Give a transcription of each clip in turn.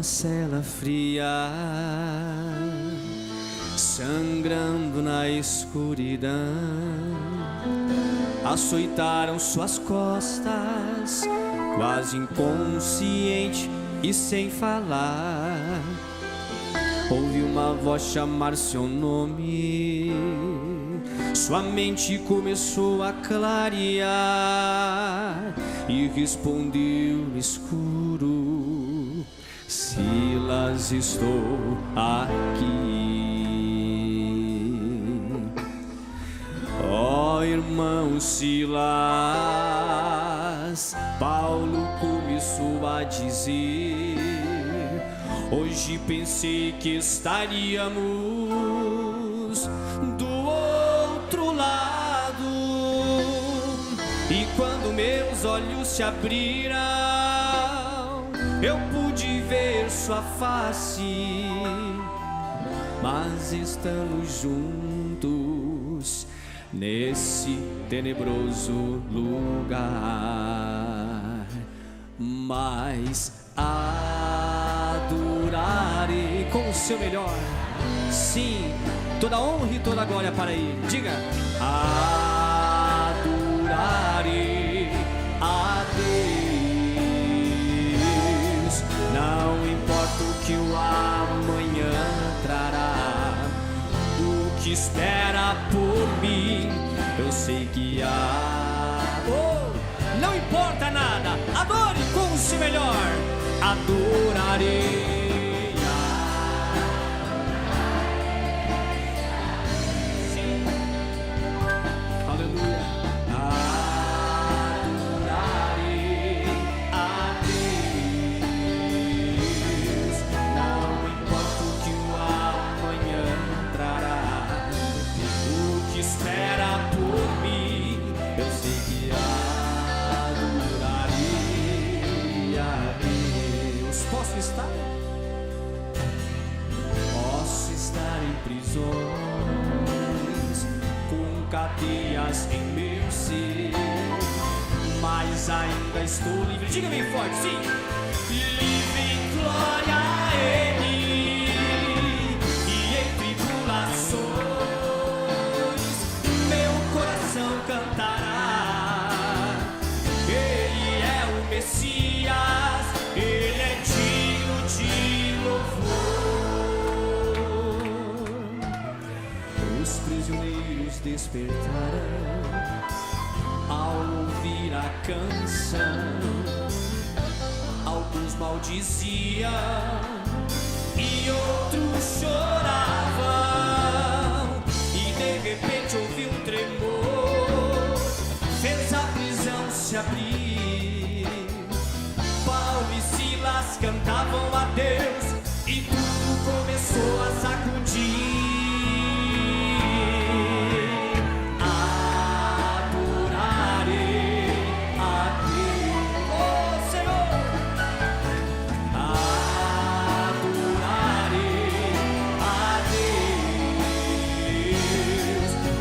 numa cela fria, sangrando na escuridão. Açoitaram suas costas, quase inconsciente e sem falar. Ouvi uma voz chamar seu nome, sua mente começou a clarear e respondeu no escuro: Silas, estou aqui. Ó irmão Silas, Paulo começou a dizer: hoje pensei que estaríamos do outro lado, e quando meus olhos se abriram, eu pude ver sua face. Mas estamos juntos nesse tenebroso lugar. Mas adorarei com o seu melhor. Sim, toda honra e toda glória para Ele. Diga: adorarei a Deus. Não importa o que o amanhã trará, o que espera por mim, eu sei que não importa nada, adore com o seu melhor. Adorarei. Sim. Aleluia. Adorarei a Deus. Não importa o que o amanhã trará, o que espera por mim, eu sei que posso estar em prisões, com cadeias em meu ser, mas ainda estou livre. Diga bem forte, sim. Livre em glória a Ele, e em tribulações meu coração cantará. Ele é o Messias, Ele é digno de louvor. Os prisioneiros despertaram ao ouvir a canção. Alguns maldiziam e outros choravam, e de repente ouvi um tremor, fez a prisão se abrir. Paulo e Silas cantavam a Deus, e tudo começou a sacudir. Adorarei a Deus, oh Senhor. Adorarei a Deus.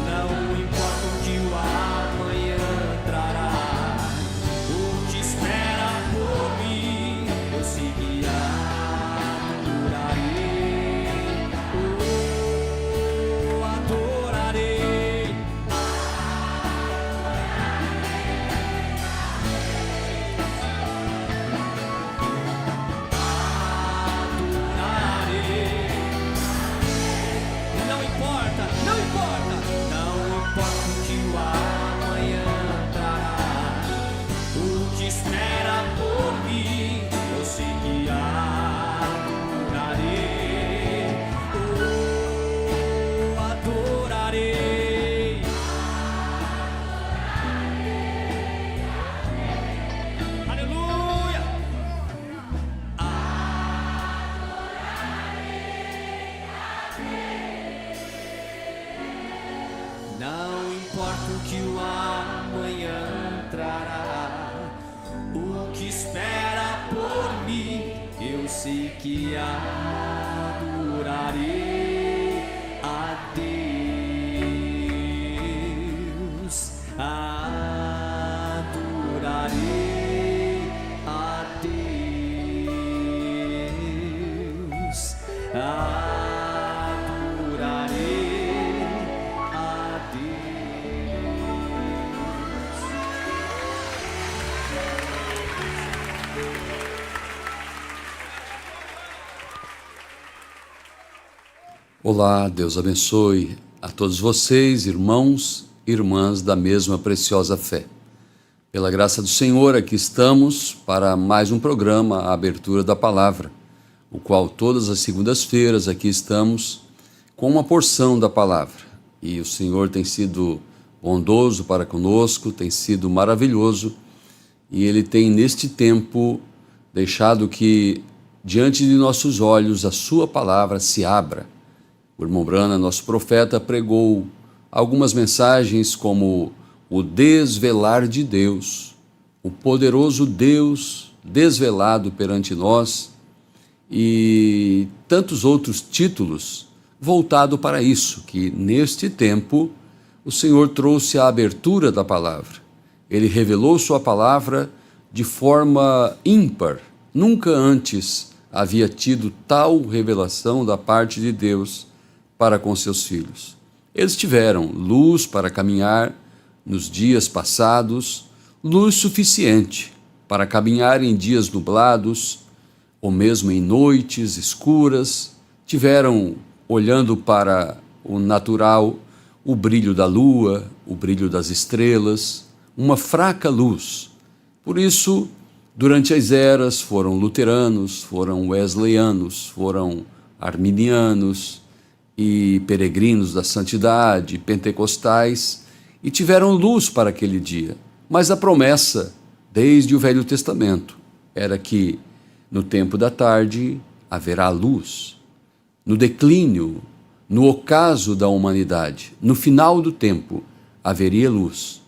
Não importa o que o amanhã trará, o que espera por mim, eu sei que adorarei. Não importa, não importa, não importa o que o amanhã trará, o que espera por mim, eu sei que adorarei, adorarei. Aleluia. Não importa o que o amanhã trará, o que espera por mim, eu sei que adorarei a Deus. Adorarei a Deus. Olá, Deus abençoe a todos vocês, irmãos e irmãs da mesma preciosa fé. Pela graça do Senhor, aqui estamos para mais um programa, a Abertura da Palavra, o qual todas as segundas-feiras aqui estamos com uma porção da Palavra. E o Senhor tem sido bondoso para conosco, tem sido maravilhoso, e Ele tem neste tempo deixado que diante de nossos olhos a Sua Palavra se abra. O irmão Brana, nosso profeta, pregou algumas mensagens como o desvelar de Deus, o poderoso Deus desvelado perante nós e tantos outros títulos voltados para isso, que neste tempo o Senhor trouxe a abertura da palavra. Ele revelou sua palavra de forma ímpar. Nunca antes havia tido tal revelação da parte de Deus para com seus filhos. Eles tiveram luz para caminhar nos dias passados, luz suficiente para caminhar em dias nublados, ou mesmo em noites escuras. Tiveram, olhando para o natural, o brilho da lua, o brilho das estrelas, uma fraca luz. Por isso, durante as eras, foram luteranos, foram wesleyanos, foram arminianos, e peregrinos da santidade, pentecostais, e tiveram luz para aquele dia. Mas a promessa, desde o Velho Testamento, era que no tempo da tarde haverá luz. No declínio, no ocaso da humanidade, no final do tempo, haveria luz.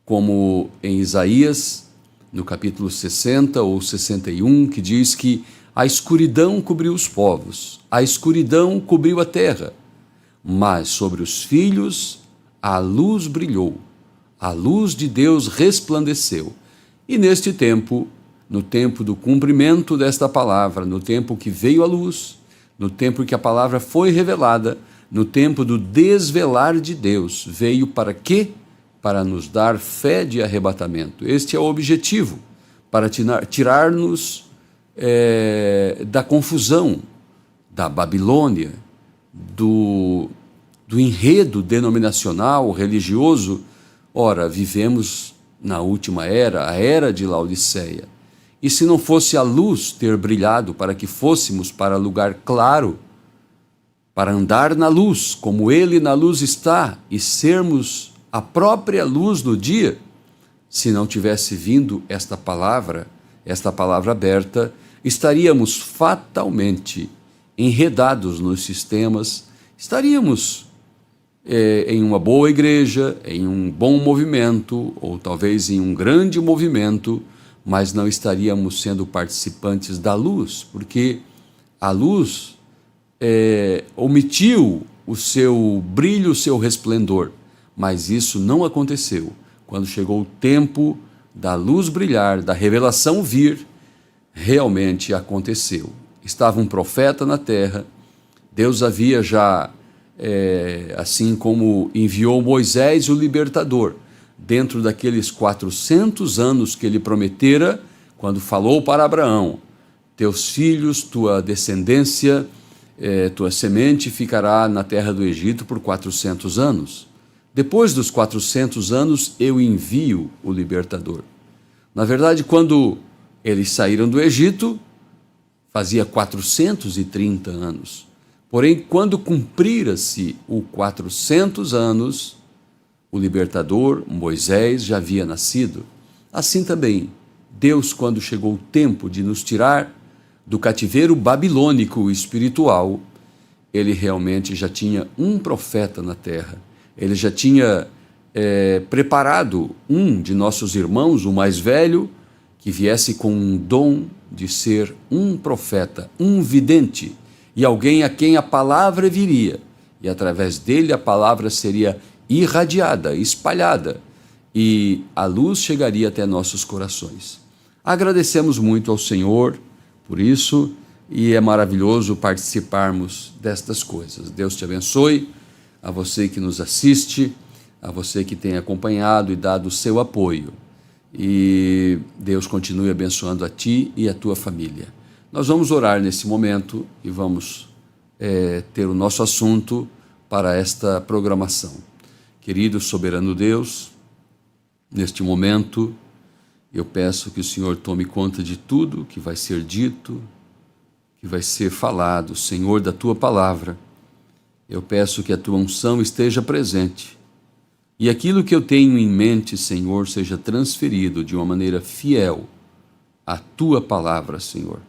Como em Isaías, no capítulo 60 ou 61, que diz que a escuridão cobriu os povos, a escuridão cobriu a terra, mas sobre os filhos a luz brilhou, a luz de Deus resplandeceu. E neste tempo, no tempo do cumprimento desta palavra, no tempo que veio a luz, no tempo que a palavra foi revelada, no tempo do desvelar de Deus, veio para quê? Para nos dar fé de arrebatamento. Este é o objetivo, para tirar-nos da confusão, da Babilônia, do enredo denominacional, religioso. Ora, vivemos na última era, a era de Laodiceia. E se não fosse a luz ter brilhado para que fôssemos para lugar claro, para andar na luz, como Ele na luz está, e sermos a própria luz do dia, se não tivesse vindo esta palavra aberta, estaríamos fatalmente enredados nos sistemas, estaríamos em uma boa igreja, em um bom movimento, ou talvez em um grande movimento, mas não estaríamos sendo participantes da luz, porque a luz omitiu o seu brilho, o seu resplendor, mas isso não aconteceu. Quando chegou o tempo da luz brilhar, da revelação vir, realmente aconteceu. Estava um profeta na terra, Deus havia já, assim como enviou Moisés, o libertador, dentro daqueles 400 anos que ele prometera, quando falou para Abraão: teus filhos, tua descendência, tua semente ficará na terra do Egito por 400 anos. Depois dos 400 anos, eu envio o libertador. Na verdade, quando eles saíram do Egito, fazia 430 anos. Porém, quando cumprira-se os 400 anos, o libertador, Moisés, já havia nascido. Assim também, Deus, quando chegou o tempo de nos tirar do cativeiro babilônico espiritual, Ele realmente já tinha um profeta na terra. Ele já tinha preparado um de nossos irmãos, o mais velho, que viesse com um dom de ser um profeta, um vidente, e alguém a quem a palavra viria, e através dele a palavra seria irradiada, espalhada, e a luz chegaria até nossos corações. Agradecemos muito ao Senhor por isso, e é maravilhoso participarmos destas coisas. Deus te abençoe, a você que nos assiste, a você que tem acompanhado e dado o seu apoio. E Deus continue abençoando a ti e a tua família. Nós vamos orar nesse momento e vamos ter o nosso assunto para esta programação. Querido soberano Deus, neste momento eu peço que o Senhor tome conta de tudo que vai ser dito, que vai ser falado, Senhor, da Tua palavra. Eu peço que a Tua unção esteja presente e aquilo que eu tenho em mente, Senhor, seja transferido de uma maneira fiel à Tua palavra, Senhor.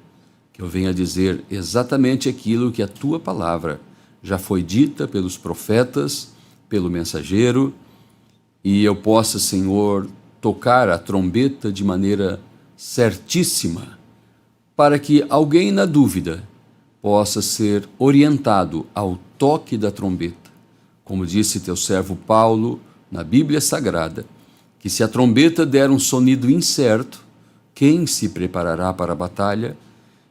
Que eu venha dizer exatamente aquilo que a Tua palavra já foi dita pelos profetas, pelo mensageiro, e eu possa, Senhor, tocar a trombeta de maneira certíssima, para que alguém na dúvida possa ser orientado ao toque da trombeta. Como disse teu servo Paulo na Bíblia Sagrada, que se a trombeta der um sonido incerto, quem se preparará para a batalha?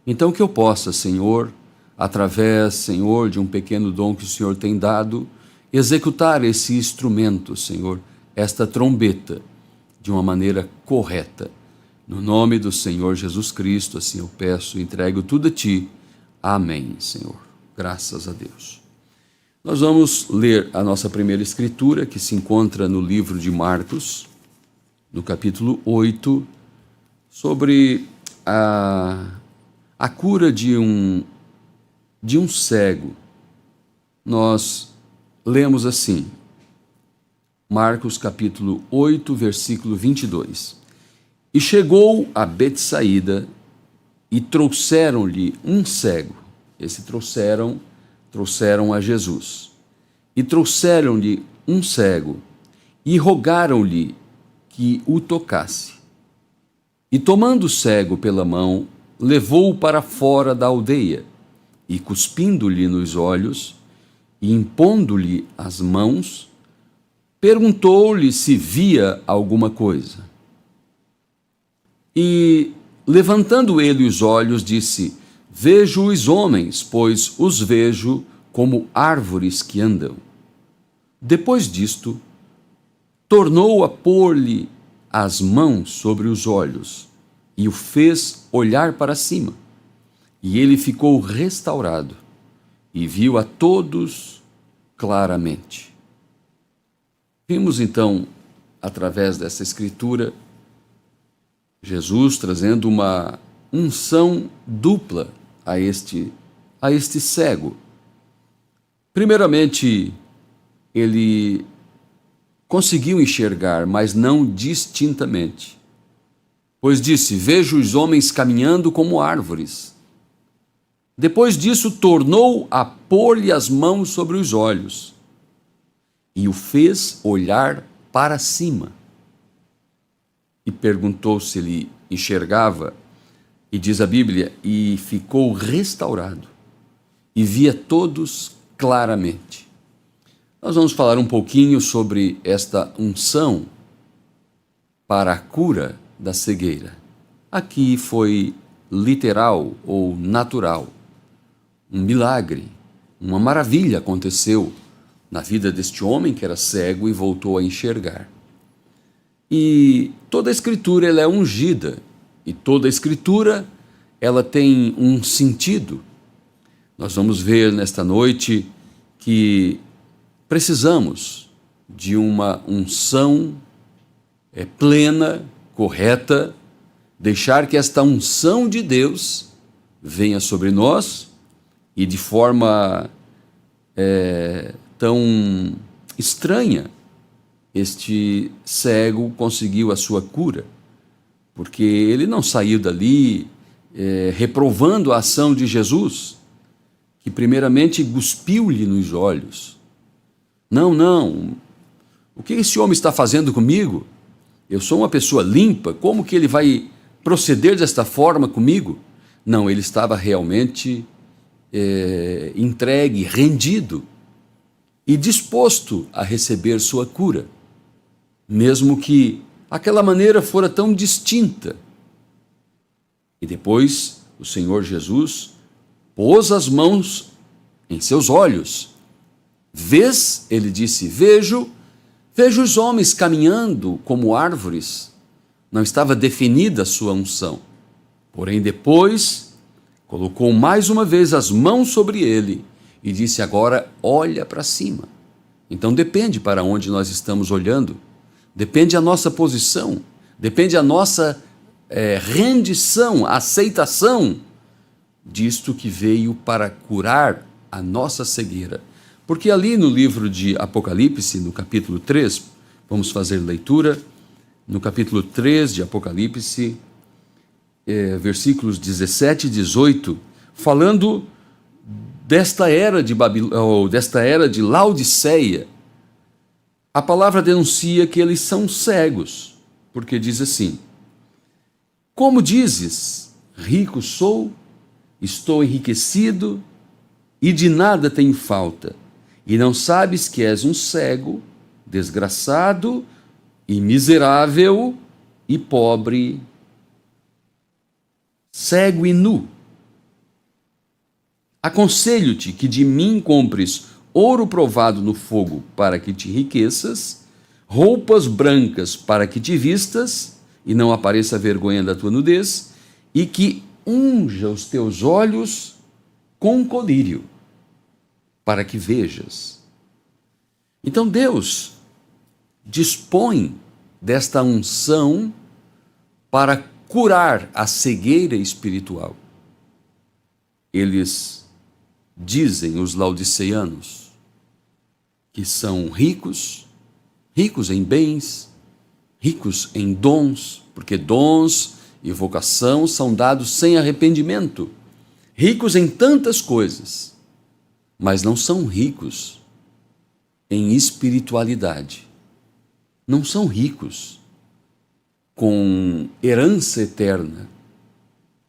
Então que eu possa, Senhor, através, Senhor, de um pequeno dom que o Senhor tem dado, executar esse instrumento, Senhor, esta trombeta, de uma maneira correta. No nome do Senhor Jesus Cristo, assim eu peço e entrego tudo a Ti. Amém, Senhor. Graças a Deus. Nós vamos ler a nossa primeira escritura, que se encontra no livro de Marcos, no capítulo 8, sobre a cura de um cego. Nós lemos assim, Marcos capítulo 8, versículo 22. E chegou a Betsaída e trouxeram-lhe um cego. Esse trouxeram a Jesus. E trouxeram-lhe um cego e rogaram-lhe que o tocasse. E tomando o cego pela mão, levou-o para fora da aldeia e, cuspindo-lhe nos olhos e impondo-lhe as mãos, perguntou-lhe se via alguma coisa. E, levantando ele os olhos, disse: Vejo os homens, pois os vejo como árvores que andam. Depois disto, tornou a pôr-lhe as mãos sobre os olhos e o fez olhar para cima. E ele ficou restaurado e viu a todos claramente. Vimos então, através dessa escritura, Jesus trazendo uma unção dupla a este cego. Primeiramente, ele conseguiu enxergar, mas não distintamente, pois disse: Vejo os homens caminhando como árvores. Depois disso, tornou a pôr-lhe as mãos sobre os olhos e o fez olhar para cima. E perguntou se ele enxergava, e diz a Bíblia, e ficou restaurado, e via todos claramente. Nós vamos falar um pouquinho sobre esta unção para a cura da cegueira. Aqui foi literal ou natural. Um milagre, uma maravilha aconteceu na vida deste homem que era cego e voltou a enxergar. E toda a Escritura ela é ungida, e toda a Escritura ela tem um sentido. Nós vamos ver nesta noite que precisamos de uma unção plena, correta, deixar que esta unção de Deus venha sobre nós e de forma tão estranha, este cego conseguiu a sua cura, porque ele não saiu dali reprovando a ação de Jesus, que primeiramente cuspiu-lhe nos olhos. Não, o que esse homem está fazendo comigo? Eu sou uma pessoa limpa, como que ele vai proceder desta forma comigo? Não, ele estava realmente entregue, rendido e disposto a receber sua cura, mesmo que aquela maneira fora tão distinta. E depois o Senhor Jesus pôs as mãos em seus olhos. Vês, ele disse, vejo os homens caminhando como árvores. Não estava definida a sua unção. Porém, depois, colocou mais uma vez as mãos sobre ele e disse: agora olha para cima. Então depende para onde nós estamos olhando, depende a nossa posição, depende a nossa rendição, aceitação disto que veio para curar a nossa cegueira. Porque ali no livro de Apocalipse, no capítulo 3, vamos fazer leitura, no capítulo 3 de Apocalipse, versículos 17 e 18, falando desta era de Laodiceia, a palavra denuncia que eles são cegos, porque diz assim: como dizes, rico sou, estou enriquecido e de nada tenho falta, e não sabes que és um cego, desgraçado e miserável e pobre, cego e nu. Aconselho-te que de mim compres ouro provado no fogo para que te enriqueças, roupas brancas para que te vistas e não apareça a vergonha da tua nudez, e que unja os teus olhos com colírio, para que vejas. Então Deus dispõe desta unção para curar a cegueira espiritual. Eles dizem, os laodiceanos, que são ricos em bens, ricos em dons, porque dons e vocação são dados sem arrependimento, ricos em tantas coisas, mas não são ricos em espiritualidade, não são ricos com herança eterna,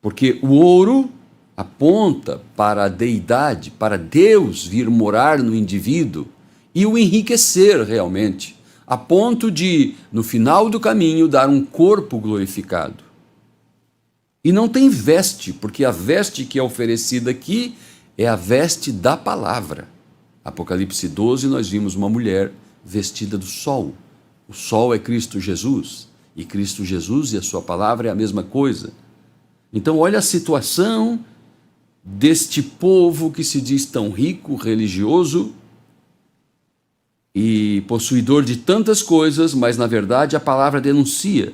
porque o ouro aponta para a deidade, para Deus vir morar no indivíduo e o enriquecer realmente, a ponto de, no final do caminho, dar um corpo glorificado. E não tem veste, porque a veste que é oferecida aqui é a veste da palavra. Apocalipse 12, nós vimos uma mulher vestida do sol. O sol é Cristo Jesus, e Cristo Jesus e a sua palavra é a mesma coisa. Então olha a situação deste povo que se diz tão rico, religioso e possuidor de tantas coisas, mas na verdade a palavra denuncia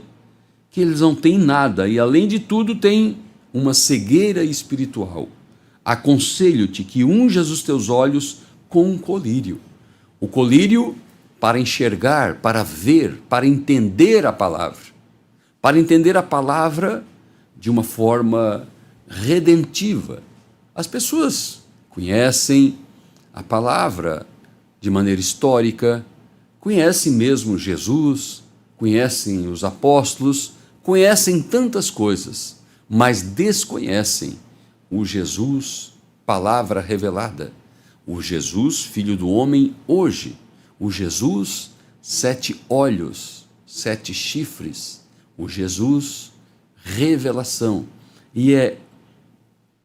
que eles não têm nada e além de tudo têm uma cegueira espiritual. Aconselho-te que unjas os teus olhos com um colírio. O colírio para enxergar, para ver, para entender a palavra de uma forma redentiva. As pessoas conhecem a palavra de maneira histórica, conhecem mesmo Jesus, conhecem os apóstolos, conhecem tantas coisas, mas desconhecem o Jesus, palavra revelada, o Jesus, filho do homem hoje, o Jesus, 7 olhos, 7 chifres, o Jesus, revelação. E é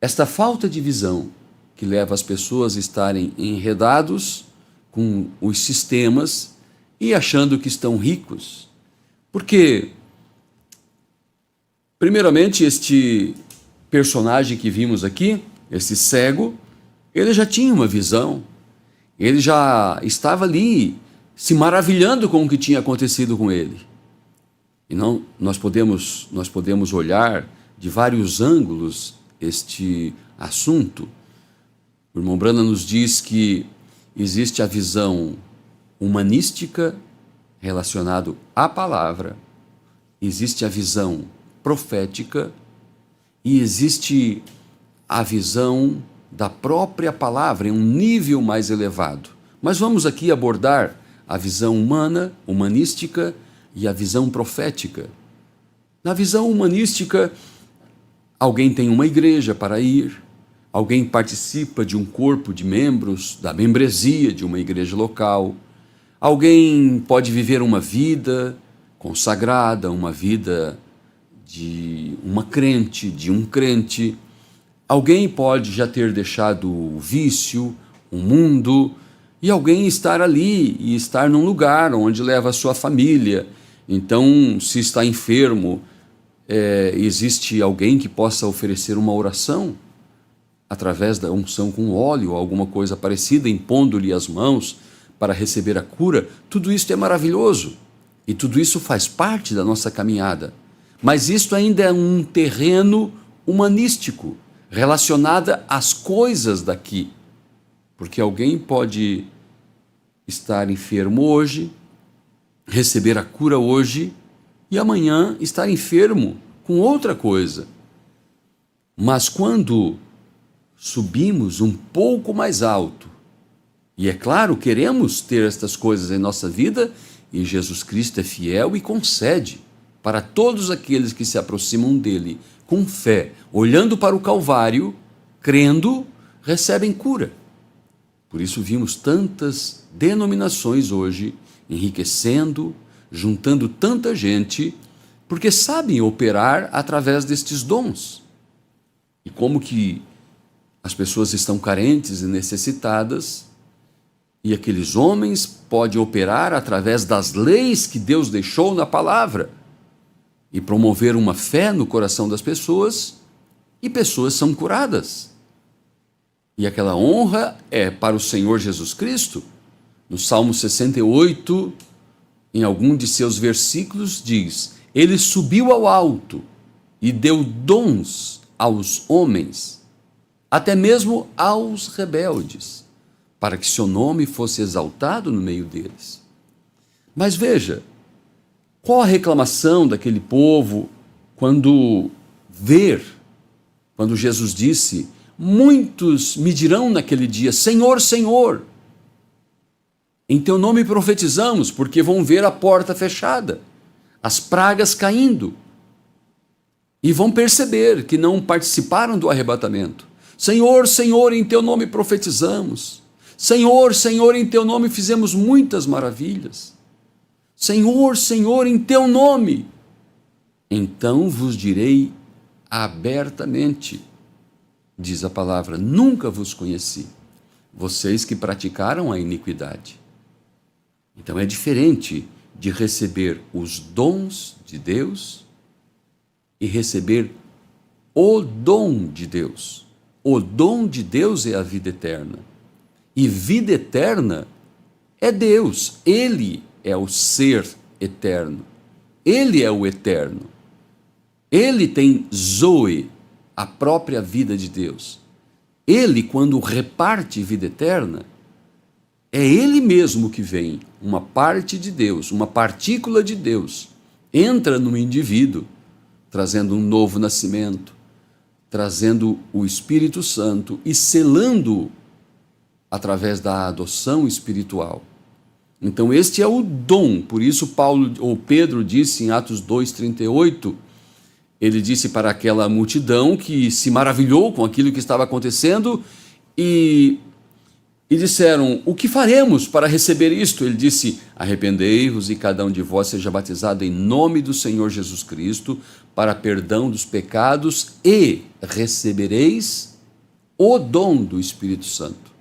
esta falta de visão que leva as pessoas a estarem enredados com os sistemas e achando que estão ricos. Porque, primeiramente, este personagem que vimos aqui, esse cego, ele já tinha uma visão, ele já estava ali se maravilhando com o que tinha acontecido com ele. E não, nós podemos olhar de vários ângulos este assunto. O irmão Branham nos diz que existe a visão humanística relacionada à palavra, existe a visão profética e existe a visão da própria palavra em um nível mais elevado. Mas vamos aqui abordar a visão humana, humanística e a visão profética. Na visão humanística, alguém tem uma igreja para ir, alguém participa de um corpo de membros, da membresia de uma igreja local, alguém pode viver uma vida consagrada, uma vida de uma crente, de um crente, alguém pode já ter deixado o vício, o mundo, e alguém estar ali e estar num lugar onde leva a sua família. Então, se está enfermo, existe alguém que possa oferecer uma oração através da unção com óleo ou alguma coisa parecida, impondo-lhe as mãos para receber a cura, tudo isso é maravilhoso e tudo isso faz parte da nossa caminhada. Mas isto ainda é um terreno humanístico, relacionado às coisas daqui. Porque alguém pode estar enfermo hoje, receber a cura hoje e amanhã estar enfermo com outra coisa. Mas quando subimos um pouco mais alto, e é claro, queremos ter estas coisas em nossa vida, e Jesus Cristo é fiel e concede para todos aqueles que se aproximam dele com fé, olhando para o Calvário, crendo, recebem cura. Por isso vimos tantas denominações hoje enriquecendo, juntando tanta gente, porque sabem operar através destes dons. E como que as pessoas estão carentes e necessitadas, e aqueles homens podem operar através das leis que Deus deixou na palavra e promover uma fé no coração das pessoas, e pessoas são curadas. E aquela honra é para o Senhor Jesus Cristo. No Salmo 68, em algum de seus versículos, diz: Ele subiu ao alto e deu dons aos homens, até mesmo aos rebeldes, para que seu nome fosse exaltado no meio deles. Mas veja, qual a reclamação daquele povo quando Jesus disse: muitos me dirão naquele dia, Senhor, Senhor, em teu nome profetizamos, porque vão ver a porta fechada, as pragas caindo, e vão perceber que não participaram do arrebatamento. Senhor, Senhor, em teu nome profetizamos. Senhor, Senhor, em teu nome fizemos muitas maravilhas. Senhor, Senhor, em teu nome. Então vos direi abertamente, diz a palavra, nunca vos conheci, vocês que praticaram a iniquidade. Então é diferente de receber os dons de Deus e receber o dom de Deus. O dom de Deus é a vida eterna. E vida eterna é Deus. Ele é o ser eterno. Ele é o eterno. Ele tem Zoe, a própria vida de Deus. Ele, quando reparte vida eterna, é Ele mesmo que vem, uma parte de Deus, uma partícula de Deus, entra no indivíduo, trazendo um novo nascimento, trazendo o Espírito Santo e selando através da adoção espiritual. Então este é o dom, por isso Pedro disse em Atos 2:38, ele disse para aquela multidão que se maravilhou com aquilo que estava acontecendo e disseram, o que faremos para receber isto? Ele disse, arrependei-vos e cada um de vós seja batizado em nome do Senhor Jesus Cristo para perdão dos pecados e recebereis o dom do Espírito Santo.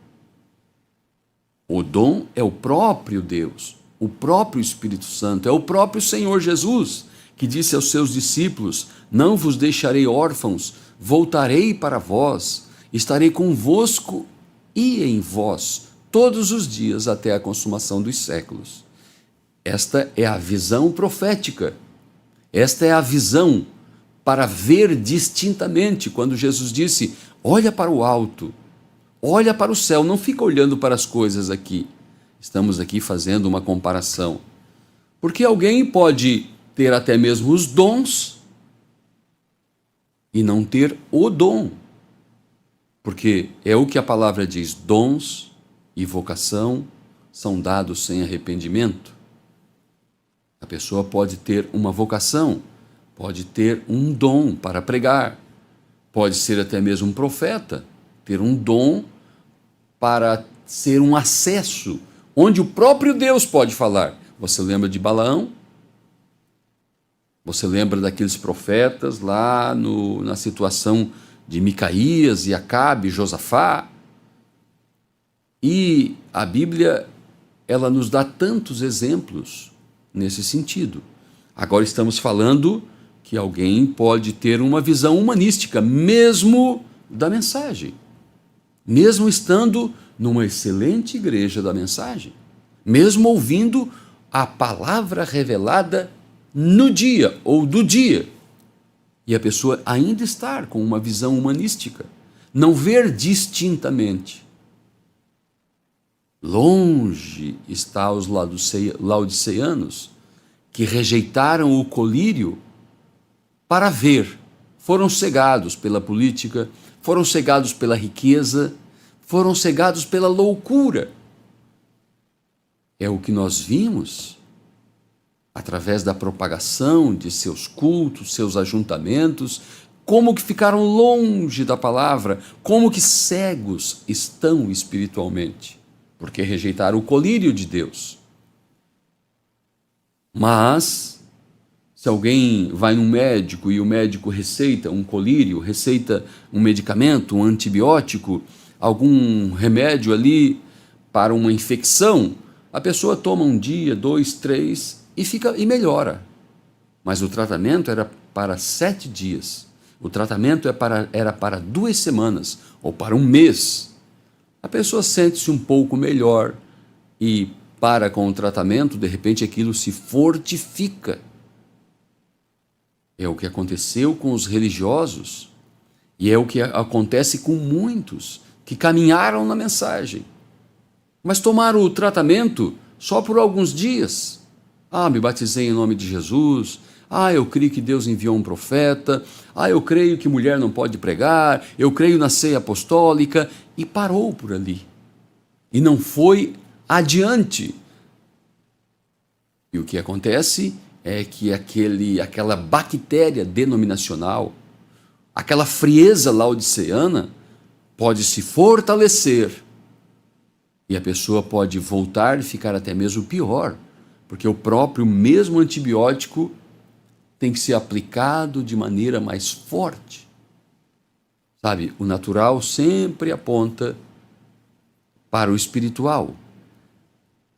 O dom é o próprio Deus, o próprio Espírito Santo, é o próprio Senhor Jesus, que disse aos seus discípulos, não vos deixarei órfãos, voltarei para vós, estarei convosco e em vós todos os dias até a consumação dos séculos. Esta é a visão profética, esta é a visão para ver distintamente, quando Jesus disse, olha para o alto, olha para o céu, não fica olhando para as coisas aqui. Estamos aqui fazendo uma comparação. Porque alguém pode ter até mesmo os dons e não ter o dom. Porque é o que a palavra diz, dons e vocação são dados sem arrependimento. A pessoa pode ter uma vocação, pode ter um dom para pregar, pode ser até mesmo um profeta, ter um dom para ser um acesso, onde o próprio Deus pode falar. Você lembra de Balaão? Você lembra daqueles profetas lá na situação de Micaías e Acabe, Josafá? E a Bíblia, ela nos dá tantos exemplos nesse sentido. Agora estamos falando que alguém pode ter uma visão humanística, mesmo da mensagem. mesmo estando numa excelente igreja da mensagem, mesmo ouvindo a palavra revelada no dia ou do dia, e a pessoa ainda estar com uma visão humanística, não ver distintamente. Longe está os laodiceanos, que rejeitaram o colírio para ver, foram cegados pela política, foram cegados pela riqueza, foram cegados pela loucura. É o que nós vimos através da propagação de seus cultos, seus ajuntamentos, como que ficaram longe da palavra, como que cegos estão espiritualmente, porque rejeitaram o colírio de Deus. Mas, se alguém vai num médico e o médico receita um colírio, receita um medicamento, um antibiótico, algum remédio ali para uma infecção, a pessoa toma 1 dia, 2, 3 e melhora. Mas o tratamento era para 7 dias. O tratamento era para 2 semanas ou para 1 mês. A pessoa sente-se um pouco melhor e para com o tratamento, de repente aquilo se fortifica. É o que aconteceu com os religiosos e é o que acontece com muitos que caminharam na mensagem, mas tomaram o tratamento só por alguns dias. Me batizei em nome de Jesus. Eu creio que Deus enviou um profeta. Eu creio que mulher não pode pregar. Eu creio na ceia apostólica. E parou por ali. E não foi adiante. E o que acontece é que aquela bactéria denominacional, aquela frieza laodiceana, pode se fortalecer. E a pessoa pode voltar e ficar até mesmo pior, porque o próprio mesmo antibiótico tem que ser aplicado de maneira mais forte. Sabe, o natural sempre aponta para o espiritual.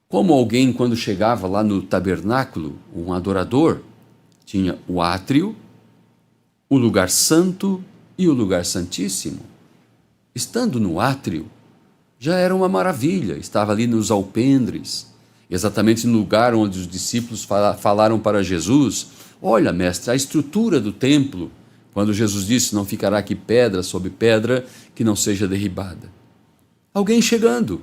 Como alguém, quando chegava lá no tabernáculo, um adorador, tinha o átrio, o lugar santo e o lugar santíssimo. Estando no átrio, já era uma maravilha, estava ali nos alpendres, exatamente no lugar onde os discípulos falaram para Jesus: olha, mestre, a estrutura do templo, quando Jesus disse: não ficará aqui pedra sobre pedra que não seja derribada. Alguém chegando,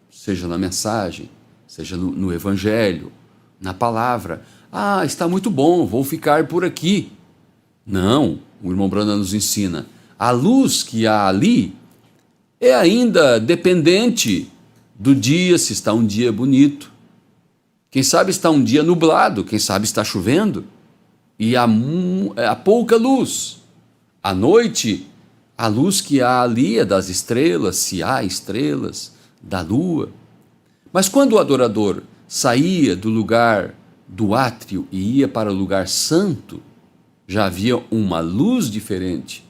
seja na mensagem, seja no evangelho, na palavra: está muito bom, vou ficar por aqui. Não, o irmão Branham nos ensina, a luz que há ali é ainda dependente do dia, se está um dia bonito. Quem sabe está um dia nublado, quem sabe está chovendo, e há pouca luz. À noite, a luz que há ali é das estrelas, se há estrelas, da lua. Mas quando o adorador saía do lugar do átrio e ia para o lugar santo, já havia uma luz diferente,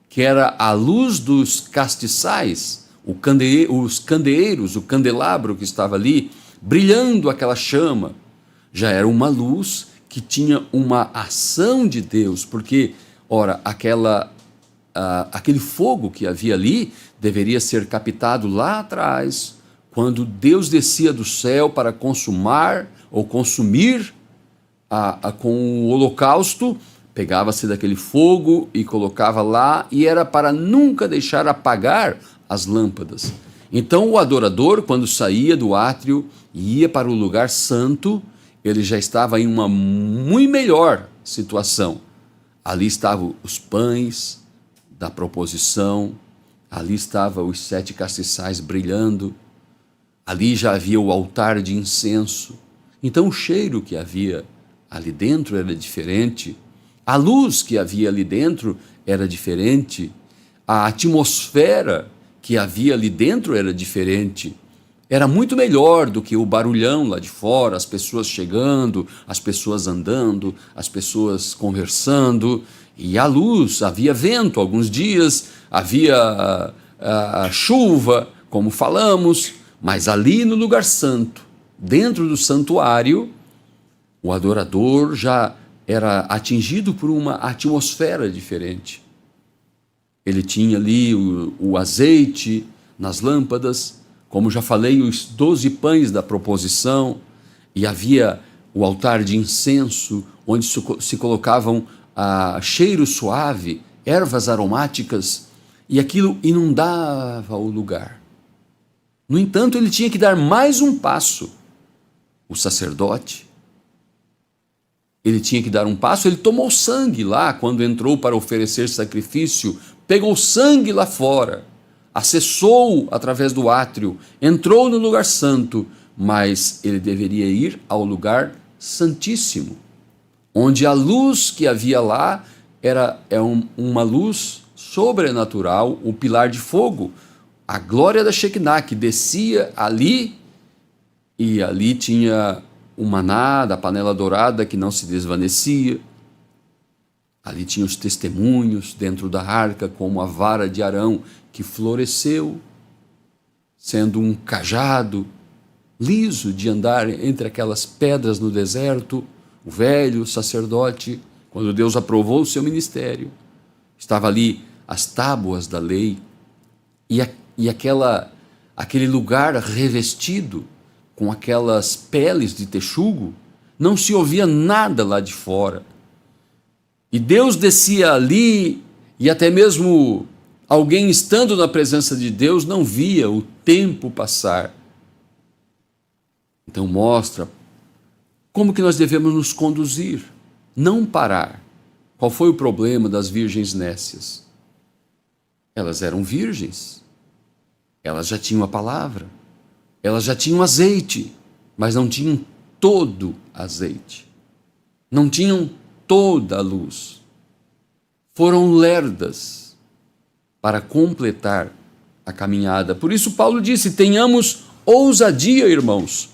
que era a luz dos castiçais, os candeeiros, o candelabro que estava ali, brilhando aquela chama. Já era uma luz que tinha uma ação de Deus, porque, ora, aquele fogo que havia ali deveria ser captado lá atrás, quando Deus descia do céu para consumar ou consumir com o holocausto. Pegava-se daquele fogo e colocava lá, e era para nunca deixar apagar as lâmpadas. Então o adorador, quando saía do átrio e ia para o lugar santo, ele já estava em uma muito melhor situação. Ali estavam os pães da proposição, ali estavam os 7 castiçais brilhando, ali já havia o altar de incenso. Então o cheiro que havia ali dentro era diferente. A luz que havia ali dentro era diferente, a atmosfera que havia ali dentro era diferente, era muito melhor do que o barulhão lá de fora, as pessoas chegando, as pessoas andando, as pessoas conversando, e a luz, havia vento alguns dias, havia chuva, como falamos, mas ali no lugar santo, dentro do santuário, o adorador já era atingido por uma atmosfera diferente. Ele tinha ali o azeite, nas lâmpadas, como já falei, os 12 pães da proposição, e havia o altar de incenso, onde se colocavam cheiro suave, ervas aromáticas, e aquilo inundava o lugar. No entanto, ele tinha que dar mais um passo. O sacerdote, ele tinha que dar um passo, ele tomou sangue lá, quando entrou para oferecer sacrifício, pegou sangue lá fora, acessou através do átrio, entrou no lugar santo, mas ele deveria ir ao lugar santíssimo, onde a luz que havia lá era uma luz sobrenatural, o pilar de fogo, a glória da Shekinah, que descia ali, e ali tinha o maná da panela dourada que não se desvanecia. Ali tinha os testemunhos dentro da arca, como a vara de Arão que floresceu, sendo um cajado liso de andar entre aquelas pedras no deserto. O velho sacerdote, quando Deus aprovou o seu ministério, estava ali as tábuas da lei e aquele lugar revestido com aquelas peles de texugo, não se ouvia nada lá de fora. E Deus descia ali, e até mesmo alguém estando na presença de Deus não via o tempo passar. Então mostra como que nós devemos nos conduzir, não parar. Qual foi o problema das virgens nécias? Elas eram virgens, elas já tinham a palavra, elas já tinham azeite, mas não tinham todo azeite, não tinham toda a luz. Foram lerdas para completar a caminhada. Por isso Paulo disse: tenhamos ousadia, irmãos,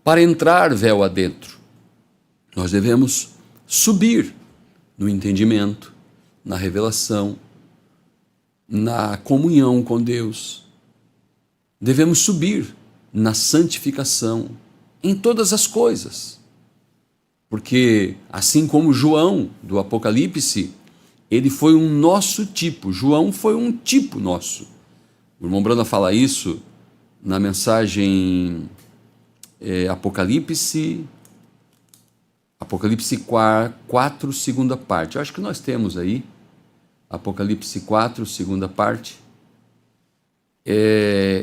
para entrar véu adentro. Nós devemos subir no entendimento, na revelação, na comunhão com Deus. Devemos subir na santificação, em todas as coisas. Porque, assim como João, do Apocalipse, ele foi um nosso tipo. João foi um tipo nosso. O irmão Branda fala isso na mensagem Apocalipse 4, segunda parte. Eu acho que nós temos aí, Apocalipse 4, segunda parte.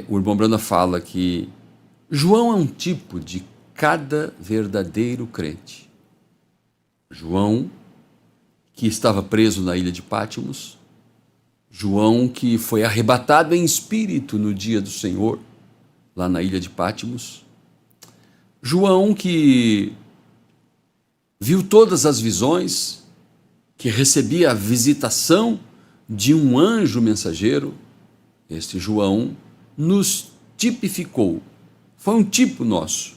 O irmão Branda fala que João é um tipo de cada verdadeiro crente. João, que estava preso na ilha de Pátimos, João, que foi arrebatado em espírito no dia do Senhor, lá na ilha de Pátimos, João, que viu todas as visões, que recebia a visitação de um anjo mensageiro. Este João nos tipificou, foi um tipo nosso.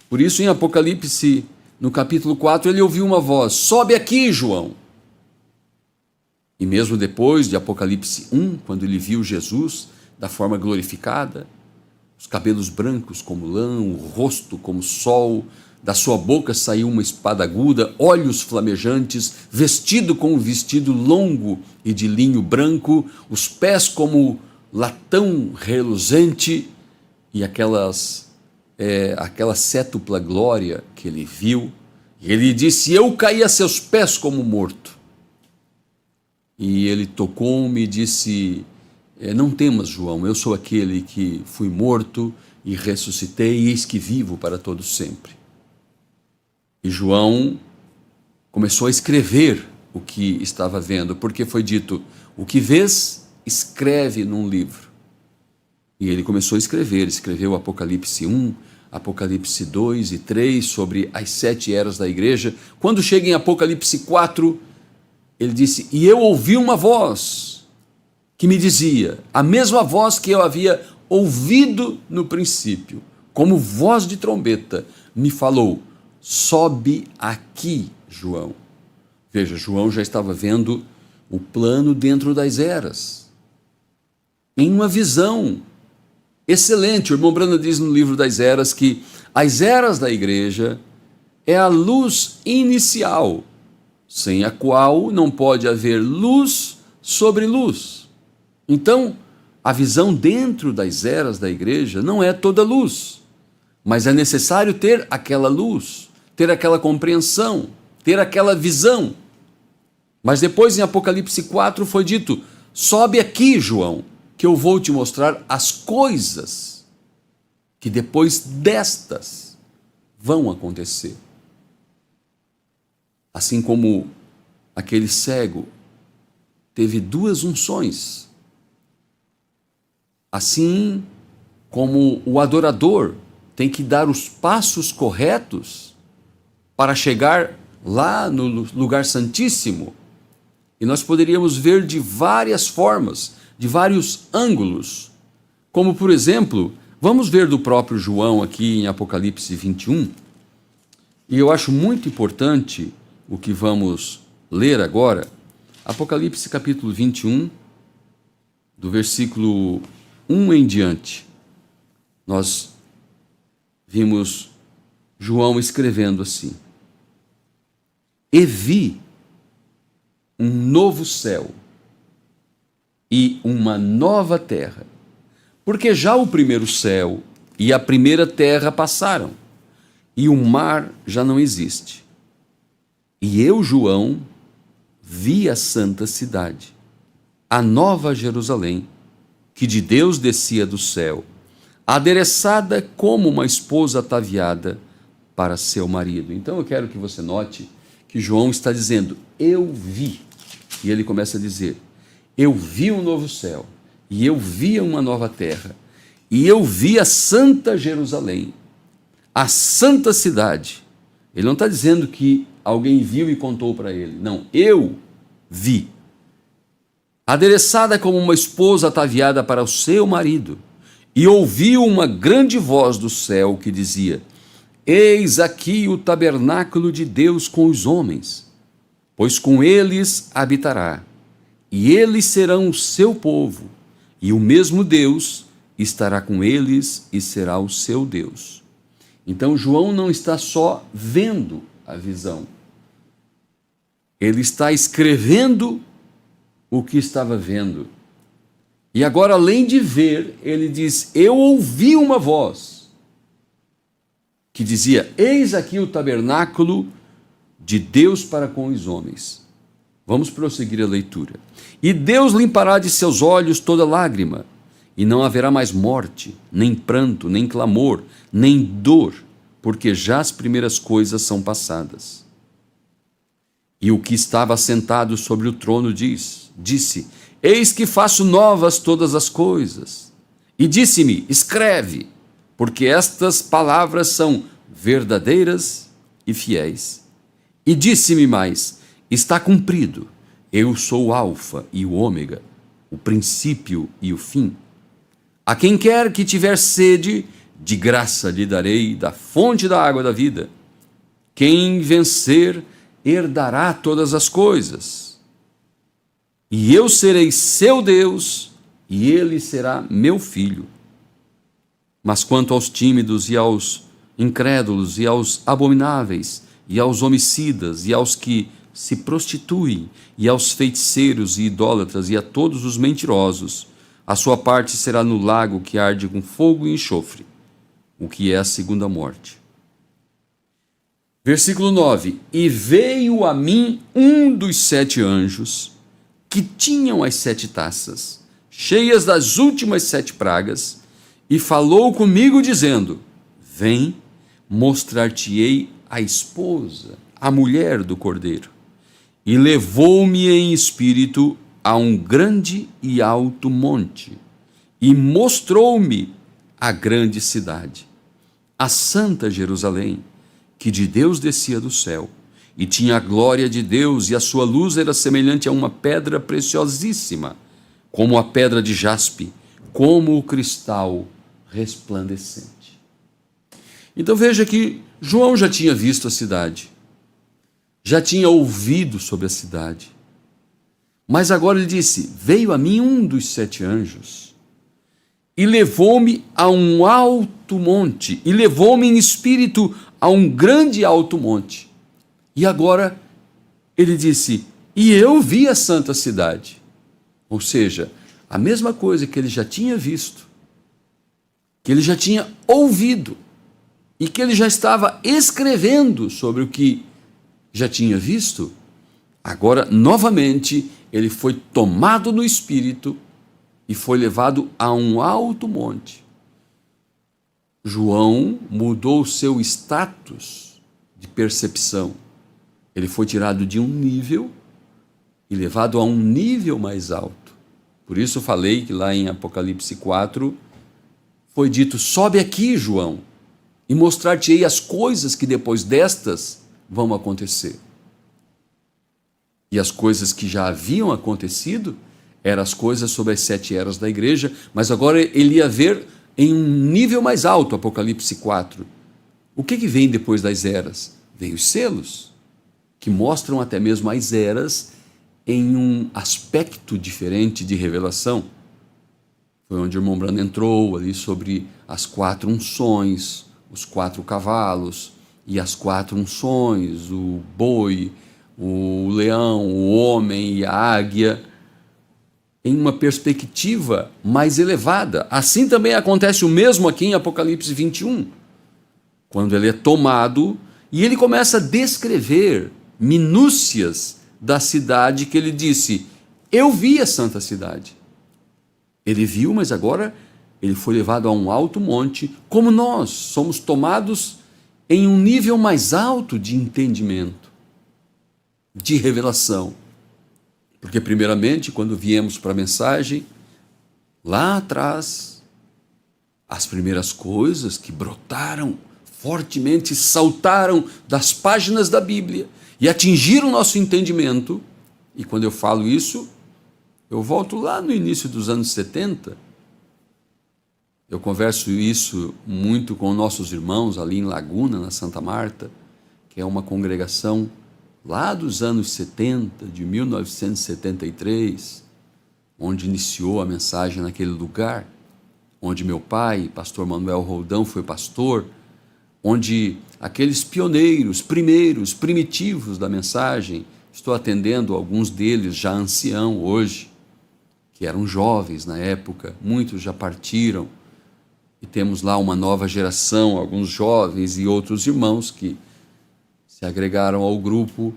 Por isso, em Apocalipse, no capítulo 4, ele ouviu uma voz: sobe aqui, João. E mesmo depois de Apocalipse 1, quando ele viu Jesus da forma glorificada, os cabelos brancos como lã, o rosto como sol, da sua boca saiu uma espada aguda, olhos flamejantes, vestido com um vestido longo e de linho branco, os pés como latão reluzente, e aquela sétupla glória que ele viu, e ele disse: eu caí a seus pés como morto. E ele tocou-me e disse: não temas, João, eu sou aquele que fui morto e ressuscitei, e eis que vivo para todo sempre. E João começou a escrever o que estava vendo, porque foi dito: o que vês, escreve num livro. E ele começou a escrever, escreveu Apocalipse 1, Apocalipse 2 e 3, sobre as 7 eras da igreja. Quando chega em Apocalipse 4, ele disse: e eu ouvi uma voz que me dizia, a mesma voz que eu havia ouvido no princípio, como voz de trombeta, me falou: sobe aqui, João. Veja, João já estava vendo o plano dentro das eras, em uma visão excelente. O irmão Branda diz no livro das eras que as eras da igreja é a luz inicial, sem a qual não pode haver luz sobre luz. Então, a visão dentro das eras da igreja não é toda luz, mas é necessário ter aquela luz, ter aquela compreensão, ter aquela visão. Mas depois em Apocalipse 4 foi dito: sobe aqui, João, que eu vou te mostrar as coisas que depois destas vão acontecer. Assim como aquele cego teve 2 unções, assim como o adorador tem que dar os passos corretos para chegar lá no lugar santíssimo. E nós poderíamos ver de várias formas, de vários ângulos, como por exemplo, vamos ver do próprio João aqui em Apocalipse 21, e eu acho muito importante o que vamos ler agora, Apocalipse capítulo 21, do versículo 1 em diante. Nós vimos João escrevendo assim: e vi um novo céu e uma nova terra, porque já o primeiro céu e a primeira terra passaram, e o mar já não existe. E eu, João, vi a santa cidade, a nova Jerusalém, que de Deus descia do céu, adereçada como uma esposa ataviada para seu marido. Então eu quero que você note que João está dizendo: eu vi. E ele começa a dizer: eu vi um novo céu, e eu vi uma nova terra, e eu vi a santa Jerusalém, a santa cidade. Ele não está dizendo que alguém viu e contou para ele. Não, eu vi. Adereçada como uma esposa ataviada para o seu marido. E ouvi uma grande voz do céu que dizia: eis aqui o tabernáculo de Deus com os homens, pois com eles habitará, e eles serão o seu povo, e o mesmo Deus estará com eles e será o seu Deus. Então João não está só vendo a visão, ele está escrevendo o que estava vendo. E agora, além de ver, ele diz: eu ouvi uma voz que dizia: eis aqui o tabernáculo de Deus para com os homens. Vamos prosseguir a leitura. E Deus limpará de seus olhos toda lágrima, e não haverá mais morte, nem pranto, nem clamor, nem dor, porque já as primeiras coisas são passadas. E o que estava sentado sobre o trono disse: eis que faço novas todas as coisas. E disse-me: escreve, porque estas palavras são verdadeiras e fiéis. E disse-me mais: está cumprido, eu sou o Alfa e o Ômega, o princípio e o fim. A quem quer que tiver sede, de graça lhe darei da fonte da água da vida. Quem vencer, herdará todas as coisas. E eu serei seu Deus, e ele será meu filho. Mas quanto aos tímidos e aos incrédulos e aos abomináveis e aos homicidas e aos que se prostituem e aos feiticeiros e idólatras e a todos os mentirosos, a sua parte será no lago que arde com fogo e enxofre, o que é a segunda morte. Versículo 9: e veio a mim um dos 7 anjos que tinham as 7 taças, cheias das últimas 7 pragas, e falou comigo dizendo: vem, mostrar-te-ei a esposa, a mulher do Cordeiro. E levou-me em espírito a um grande e alto monte, e mostrou-me a grande cidade, a santa Jerusalém, que de Deus descia do céu, e tinha a glória de Deus, e a sua luz era semelhante a uma pedra preciosíssima, como a pedra de jaspe, como o cristal resplandecente. Então veja que João já tinha visto a cidade, já tinha ouvido sobre a cidade, mas agora ele disse: veio a mim um dos 7 anjos, e levou-me a um alto monte, e levou-me em espírito a um grande e alto monte. E agora ele disse: e eu vi a santa cidade. Ou seja, a mesma coisa que ele já tinha visto, que ele já tinha ouvido e que ele já estava escrevendo sobre o que já tinha visto, agora, novamente, ele foi tomado no Espírito e foi levado a um alto monte. João mudou o seu status de percepção. Ele foi tirado de um nível e levado a um nível mais alto. Por isso eu falei que lá em Apocalipse 4 foi dito: sobe aqui, João, e mostrar-te-ei as coisas que depois destas vão acontecer. E as coisas que já haviam acontecido eram as coisas sobre as 7 eras da igreja, mas agora ele ia ver em um nível mais alto, Apocalipse 4. O que vem depois das eras? Vem os selos, que mostram até mesmo as eras em um aspecto diferente de revelação. Foi onde o irmão Brando entrou ali sobre as 4 unções, os 4 cavalos e as 4 unções, o boi, o leão, o homem e a águia, em uma perspectiva mais elevada. Assim também acontece o mesmo aqui em Apocalipse 21, quando ele é tomado e ele começa a descrever minúcias da cidade que ele disse: eu vi a santa cidade. Ele viu, mas agora ele foi levado a um alto monte, como nós somos tomados em um nível mais alto de entendimento, de revelação. Porque primeiramente, quando viemos para a mensagem, lá atrás, as primeiras coisas que brotaram fortemente, saltaram das páginas da Bíblia e atingiram o nosso entendimento. E quando eu falo isso, eu volto lá no início dos anos 70, eu converso isso muito com nossos irmãos ali em Laguna, na Santa Marta, que é uma congregação lá dos anos 70, de 1973, onde iniciou a mensagem naquele lugar, onde meu pai, pastor Manuel Roldão, foi pastor, onde aqueles pioneiros, primeiros, primitivos da mensagem, estou atendendo alguns deles já ancião hoje, que eram jovens na época, muitos já partiram, e temos lá uma nova geração, alguns jovens e outros irmãos que se agregaram ao grupo.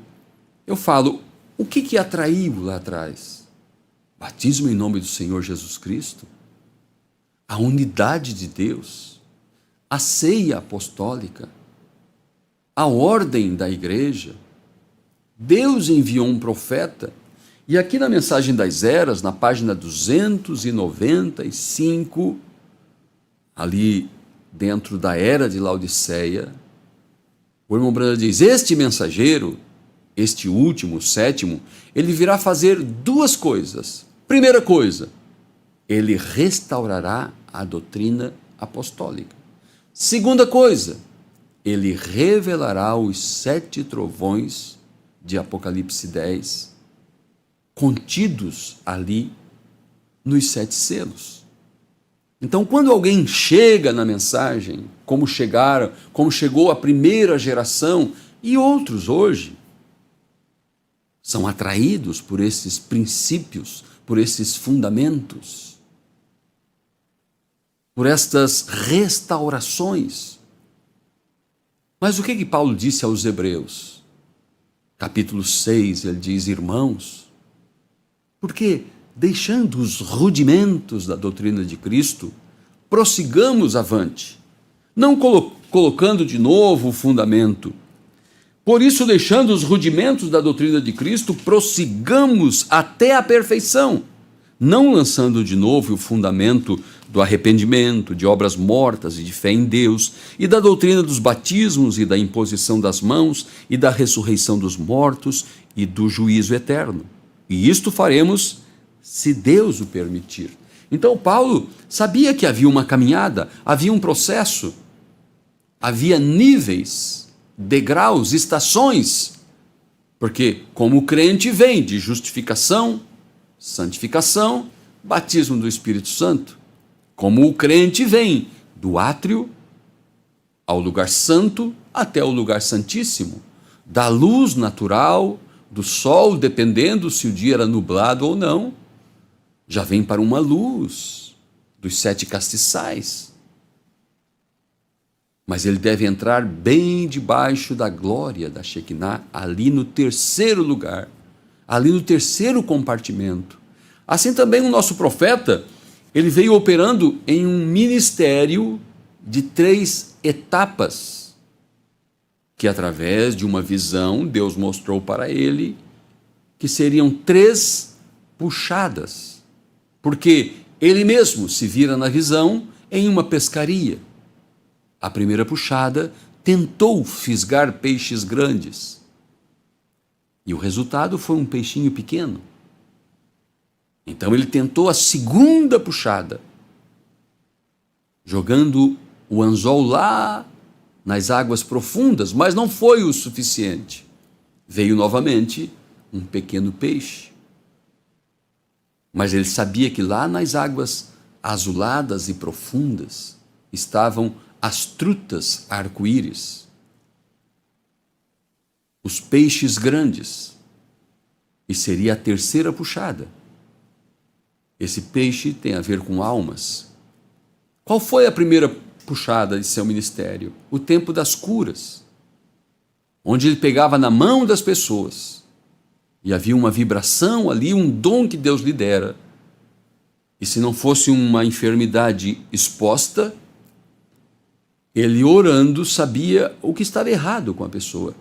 Eu falo, o que atraiu lá atrás? Batismo em nome do Senhor Jesus Cristo, a unidade de Deus, a ceia apostólica, a ordem da igreja. Deus enviou um profeta, e aqui na Mensagem das Eras, na página 295, ali dentro da era de Laodiceia, o irmão Brando diz: este mensageiro, este último, o 7º, ele virá fazer 2 coisas. Primeira coisa, ele restaurará a doutrina apostólica. Segunda coisa, ele revelará os 7 trovões de Apocalipse 10, contidos ali nos 7 selos. Então, quando alguém chega na mensagem, como chegou a primeira geração e outros hoje, são atraídos por esses princípios, por esses fundamentos, por estas restaurações. Mas o que Paulo disse aos Hebreus? Capítulo 6, ele diz: irmãos, porque deixando os rudimentos da doutrina de Cristo, prossigamos avante, não colocando de novo o fundamento. Por isso, deixando os rudimentos da doutrina de Cristo, prossigamos até a perfeição, não lançando de novo o fundamento do arrependimento, de obras mortas e de fé em Deus, e da doutrina dos batismos e da imposição das mãos, e da ressurreição dos mortos e do juízo eterno. E isto faremos se Deus o permitir. Então Paulo sabia que havia uma caminhada, havia um processo, havia níveis, degraus, estações, porque como o crente vem de justificação, santificação, batismo do Espírito Santo, como o crente vem do átrio ao lugar santo até o lugar santíssimo, da luz natural, do sol, dependendo se o dia era nublado ou não, já vem para uma luz dos 7 castiçais. Mas ele deve entrar bem debaixo da glória da Shekinah, ali no terceiro lugar, ali no terceiro compartimento. Assim também o nosso profeta, ele veio operando em um ministério de 3 etapas, que através de uma visão, Deus mostrou para ele que seriam 3 puxadas, porque ele mesmo se vira na visão em uma pescaria. A primeira puxada tentou fisgar peixes grandes, e o resultado foi um peixinho pequeno. Então ele tentou a segunda puxada, jogando o anzol lá nas águas profundas, mas não foi o suficiente. Veio novamente um pequeno peixe. Mas ele sabia que lá nas águas azuladas e profundas estavam as trutas arco-íris, os peixes grandes, e seria a terceira puxada. Esse peixe tem a ver com almas. Qual foi a primeira puxada de seu ministério? O tempo das curas, onde ele pegava na mão das pessoas e havia uma vibração ali, um dom que Deus lhe dera. E se não fosse uma enfermidade exposta, ele orando sabia o que estava errado com a pessoa.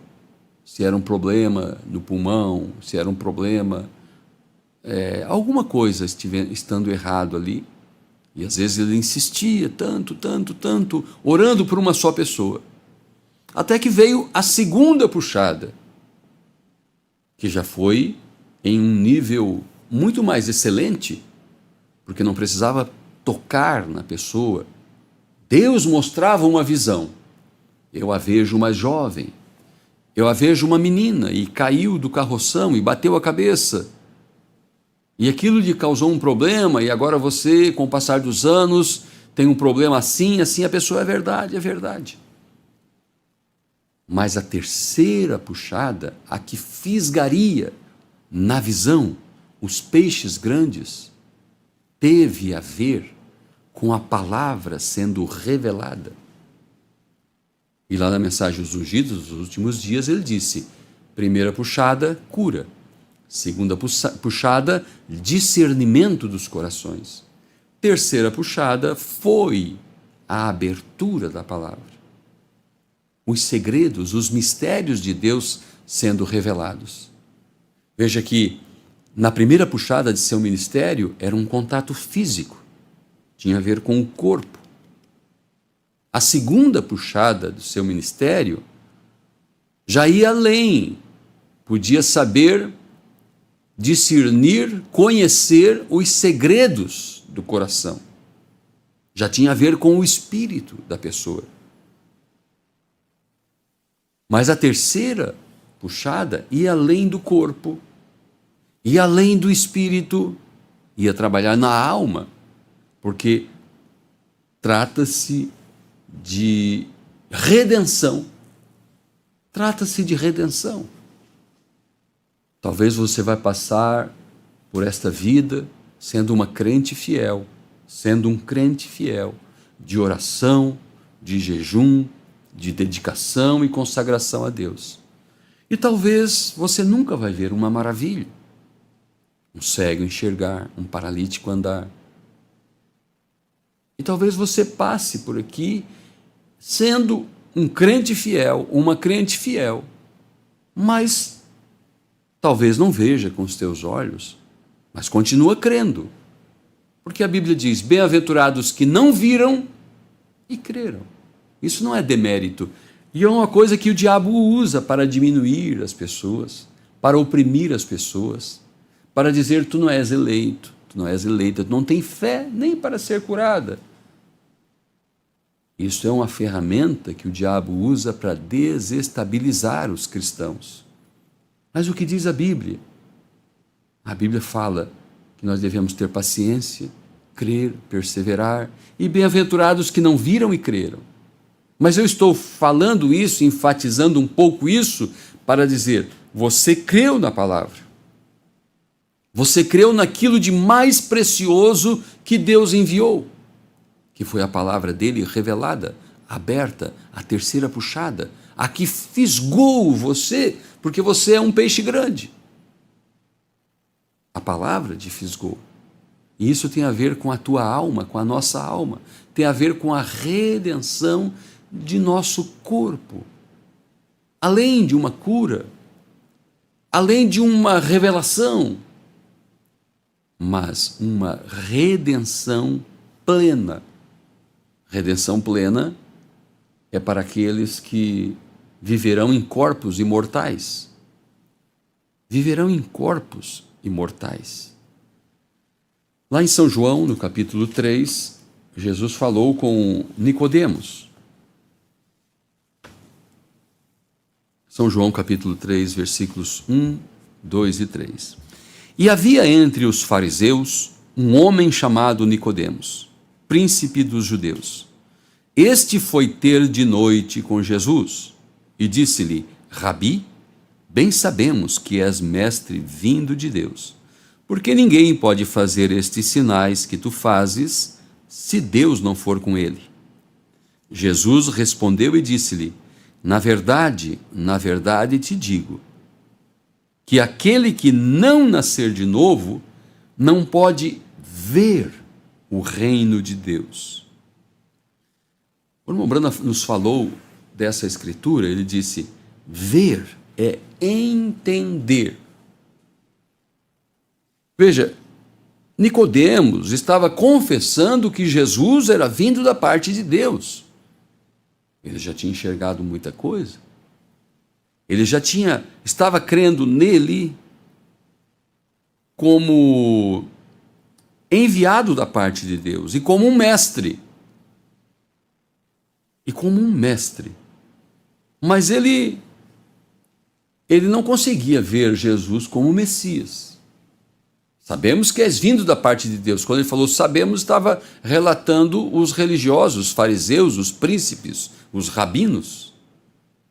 Se era um problema no pulmão, se era um problema, alguma coisa estando errado ali. E às vezes ele insistia tanto, orando por uma só pessoa. Até que veio a segunda puxada, que já foi em um nível muito mais excelente, porque não precisava tocar na pessoa. Deus mostrava uma visão. Eu a vejo mais jovem, eu a vejo uma menina e caiu do carroção e bateu a cabeça. E aquilo lhe causou um problema, e agora você, com o passar dos anos, tem um problema assim, a pessoa é verdade. Mas a terceira puxada, a que fisgaria na visão os peixes grandes, teve a ver com a palavra sendo revelada. E lá na mensagem dos ungidos dos últimos dias ele disse: primeira puxada, cura. Segunda puxada, discernimento dos corações. Terceira puxada foi a abertura da palavra. Os segredos, os mistérios de Deus sendo revelados. Veja que na primeira puxada de seu ministério era um contato físico, tinha a ver com o corpo. A segunda puxada do seu ministério já ia além, podia saber, discernir, conhecer os segredos do coração. Já tinha a ver com o espírito da pessoa. Mas a terceira puxada ia além do corpo, ia além do espírito, ia trabalhar na alma, porque trata-se de redenção. Trata-se de redenção. Talvez você vai passar por esta vida sendo uma crente fiel, sendo um crente fiel de oração, de jejum, de dedicação e consagração a Deus. E talvez você nunca vai ver uma maravilha, um cego enxergar, um paralítico andar. E talvez você passe por aqui sendo um crente fiel, uma crente fiel, mas talvez não veja com os teus olhos, mas continua crendo. Porque a Bíblia diz: bem-aventurados que não viram e creram. Isso não é demérito. E é uma coisa que o diabo usa para diminuir as pessoas, para oprimir as pessoas, para dizer: tu não és eleito, tu não és eleita, tu não tem fé nem para ser curada. Isso é uma ferramenta que o diabo usa para desestabilizar os cristãos. Mas o que diz a Bíblia? A Bíblia fala que nós devemos ter paciência, crer, perseverar, e bem-aventurados que não viram e creram. Mas eu estou falando isso, enfatizando um pouco isso, para dizer: você creu na palavra. Você creu naquilo de mais precioso que Deus enviou, que foi a palavra dele revelada, aberta, a terceira puxada, a que fisgou você, porque você é um peixe grande. A palavra te fisgou. E isso tem a ver com a tua alma, com a nossa alma. Tem a ver com a redenção de nosso corpo. Além de uma cura, além de uma revelação, mas uma redenção plena. Redenção plena é para aqueles que viverão em corpos imortais. Viverão em corpos imortais. Lá em São João, no capítulo 3, Jesus falou com Nicodemos. São João, capítulo 3, versículos 1, 2 e 3. E havia entre os fariseus um homem chamado Nicodemos, príncipe dos judeus. Este foi ter de noite com Jesus e disse-lhe: Rabi, bem sabemos que és mestre vindo de Deus, porque ninguém pode fazer estes sinais que tu fazes se Deus não for com ele. Jesus respondeu e disse-lhe: na verdade te digo, que aquele que não nascer de novo não pode ver o reino de Deus. O irmão Brana nos falou dessa escritura, ele disse: ver é entender. Veja, Nicodemos estava confessando que Jesus era vindo da parte de Deus. Ele já tinha enxergado muita coisa. Ele estava crendo nele como enviado da parte de Deus e como um mestre. Mas ele não conseguia ver Jesus como Messias. Sabemos que és vindo da parte de Deus. Quando ele falou sabemos, estava relatando os religiosos, os fariseus, os príncipes, os rabinos.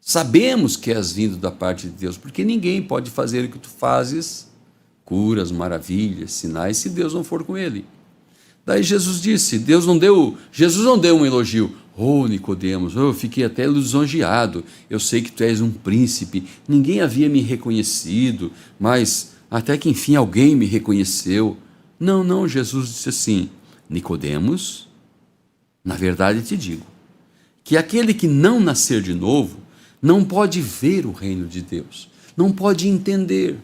Sabemos que és vindo da parte de Deus, porque ninguém pode fazer o que tu fazes, curas, maravilhas, sinais, se Deus não for com ele. Daí Jesus disse, Jesus não deu um elogio. Oh, Nicodemos, eu fiquei até lisonjeado, eu sei que tu és um príncipe, ninguém havia me reconhecido, mas até que enfim alguém me reconheceu. Não, Jesus disse assim: Nicodemos, na verdade te digo, que aquele que não nascer de novo, não pode ver o reino de Deus, não pode entender.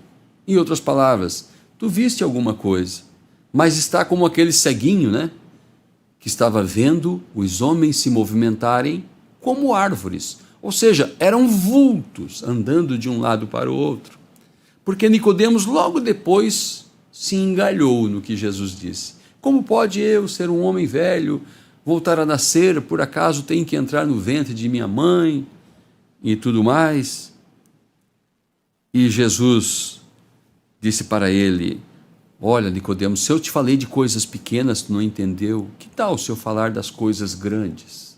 Em outras palavras, tu viste alguma coisa, mas está como aquele ceguinho, né? Que estava vendo os homens se movimentarem como árvores, ou seja, eram vultos andando de um lado para o outro. Porque Nicodemos logo depois se engalhou no que Jesus disse. Como pode eu, ser um homem velho, voltar a nascer, por acaso tenho que entrar no ventre de minha mãe e tudo mais? E Jesus disse para ele: olha, Nicodemos, se eu te falei de coisas pequenas, tu não entendeu, que tal se eu falar das coisas grandes?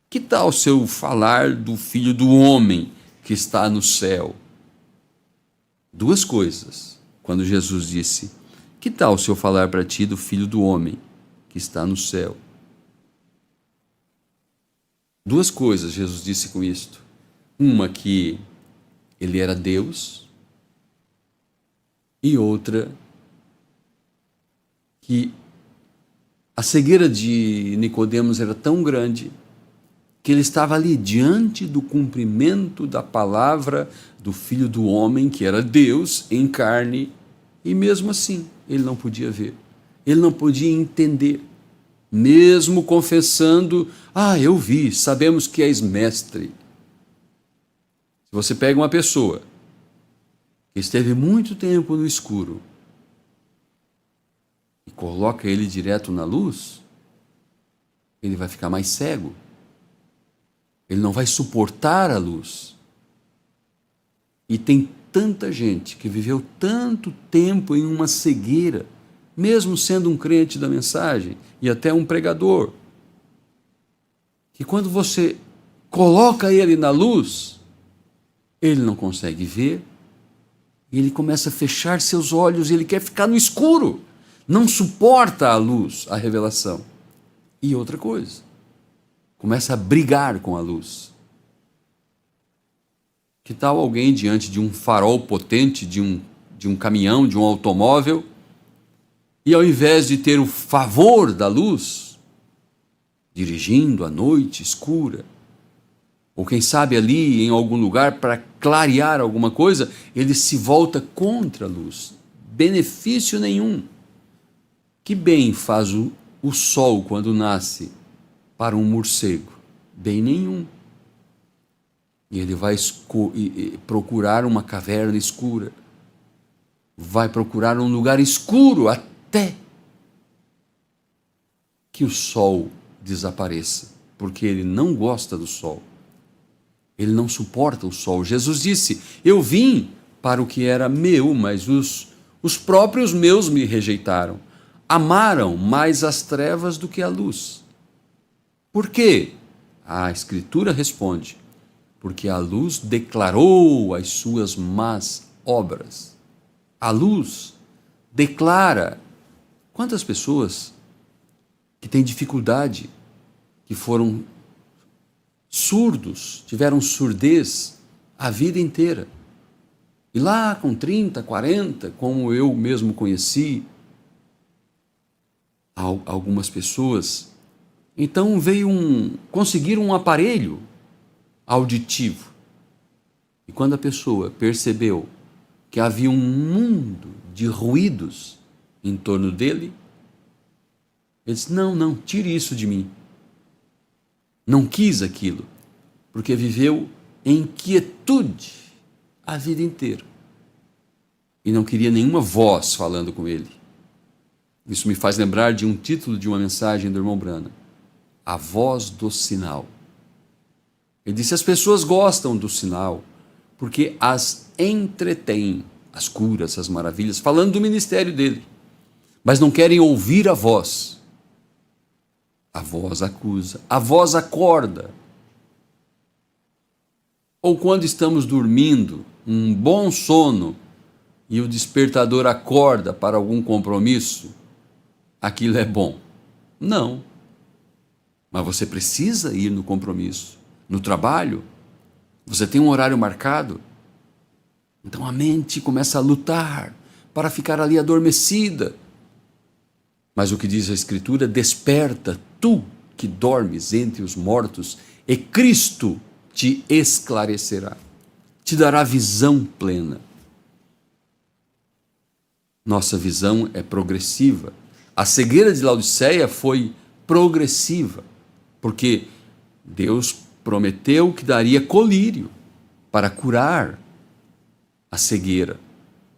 Que tal se eu falar do Filho do Homem que está no céu? Duas coisas, quando Jesus disse: que tal se eu falar para ti do Filho do Homem que está no céu? Duas coisas Jesus disse com isto. Uma, que ele era Deus, e outra, que a cegueira de Nicodemos era tão grande que ele estava ali diante do cumprimento da palavra do Filho do Homem, que era Deus em carne, e mesmo assim ele não podia ver, ele não podia entender, mesmo confessando: eu vi, sabemos que és mestre. Se você pega uma pessoa que esteve muito tempo no escuro e coloca ele direto na luz, ele vai ficar mais cego. Ele não vai suportar a luz. E tem tanta gente que viveu tanto tempo em uma cegueira, mesmo sendo um crente da mensagem e até um pregador, que quando você coloca ele na luz, ele não consegue ver, E ele começa a fechar seus olhos e ele quer ficar no escuro. Não suporta a luz, a revelação. E outra coisa, começa a brigar com a luz. Que tal alguém diante de um farol potente, de um caminhão, de um automóvel, e ao invés de ter o favor da luz, dirigindo à noite escura, ou quem sabe ali em algum lugar para clarear alguma coisa, ele se volta contra a luz. Benefício nenhum. Que bem faz o sol quando nasce para um morcego? Bem nenhum. E ele vai procurar uma caverna escura, vai procurar um lugar escuro até que o sol desapareça, porque ele não gosta do sol. Ele não suporta o sol. Jesus disse: eu vim para o que era meu, mas os próprios meus me rejeitaram. Amaram mais as trevas do que a luz. Por quê? A Escritura responde: porque a luz declarou as suas más obras. A luz declara. Quantas pessoas que têm dificuldade, que foram surdos, tiveram surdez a vida inteira. E lá com 30, 40, como eu mesmo conheci algumas pessoas, então conseguiram um aparelho auditivo. E quando a pessoa percebeu que havia um mundo de ruídos em torno dele, ele disse: não, tire isso de mim. Não quis aquilo, porque viveu em quietude a vida inteira. E não queria nenhuma voz falando com ele. Isso me faz lembrar de um título de uma mensagem do irmão Branham: A Voz do Sinal. Ele disse: as pessoas gostam do sinal, porque as entretém, as curas, as maravilhas, falando do ministério dele, mas não querem ouvir a voz. A voz acusa, a voz acorda. Ou quando estamos dormindo, um bom sono, e o despertador acorda para algum compromisso, aquilo é bom? Não. Mas você precisa ir no compromisso, no trabalho, você tem um horário marcado. Então a mente começa a lutar para ficar ali adormecida. Mas o que diz a Escritura: desperta, tu que dormes entre os mortos, e Cristo te esclarecerá, te dará visão plena. Nossa visão é progressiva. A cegueira de Laodiceia foi progressiva, porque Deus prometeu que daria colírio para curar a cegueira.